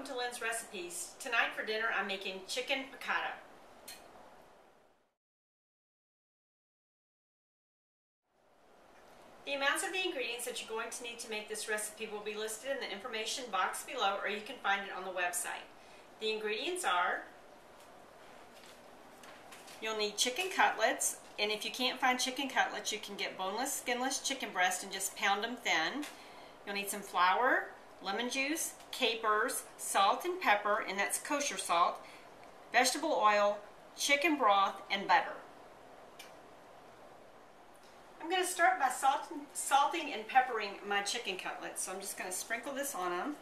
welcome to Lynn's Recipes. Tonight for dinner I'm making chicken piccata. The amounts of the ingredients that you're going to need to make this recipe will be listed in the information box below, or you can find it on the website. The ingredients are: you'll need chicken cutlets, and if you can't find chicken cutlets, you can get boneless, skinless chicken breast and just pound them thin. You'll need some flour, lemon juice, capers, salt and pepper, and that's kosher salt, vegetable oil, chicken broth, and butter. I'm going to start by salting and peppering my chicken cutlets. So I'm just going to sprinkle this on them.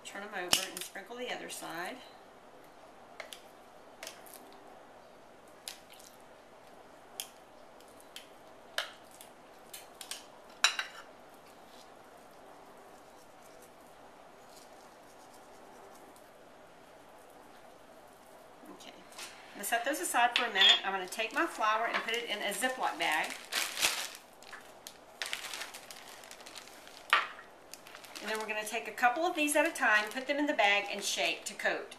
Turn them over and sprinkle the other side. I'm going to set those aside for a minute. I'm going to take my flour and put it in a Ziploc bag. And then we're going to take a couple of these at a time, put them in the bag, and shake to coat.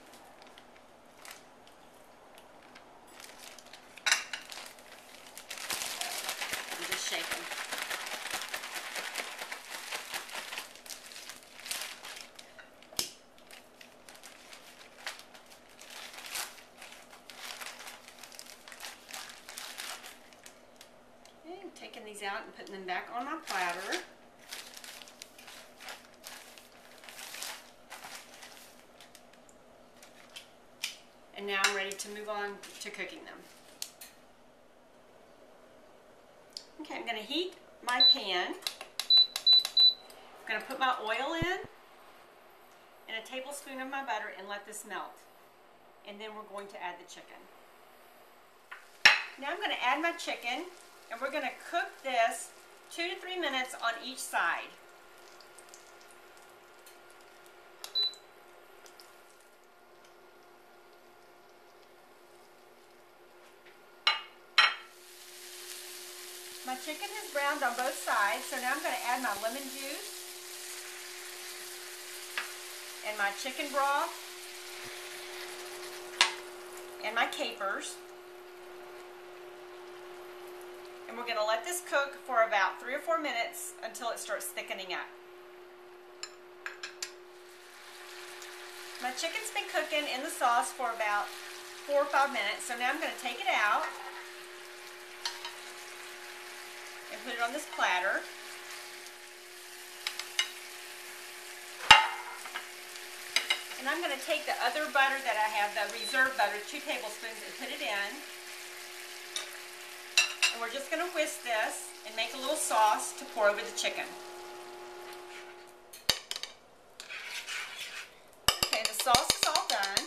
And just shake them. Taking these out and putting them back on my platter. And now I'm ready to move on to cooking them. Okay, I'm going to heat my pan. I'm going to put my oil in and a tablespoon of my butter and let this melt. And then we're going to add the chicken. Now I'm going to add my chicken. And we're going to cook this 2 to 3 minutes on each side. My chicken has browned on both sides, so now I'm going to add my lemon juice and my chicken broth and my capers. And we're going to let this cook for about 3 or 4 minutes until it starts thickening up. My chicken's been cooking in the sauce for about 4 or 5 minutes, so now I'm going to take it out and put it on this platter. And I'm going to take the other butter that I have, the reserve butter, 2 tablespoons, and put it in. And we're just going to whisk this and make a little sauce to pour over the chicken. Okay, the sauce is all done.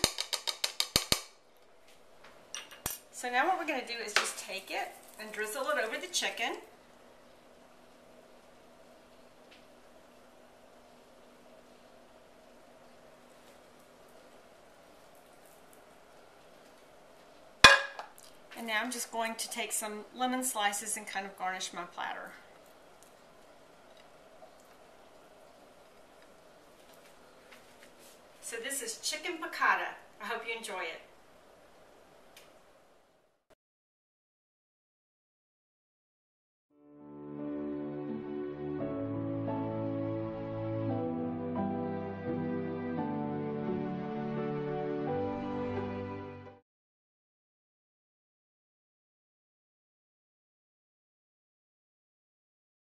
So now what we're going to do is just take it and drizzle it over the chicken. And now I'm just going to take some lemon slices and kind of garnish my platter. So this is chicken piccata. I hope you enjoy it.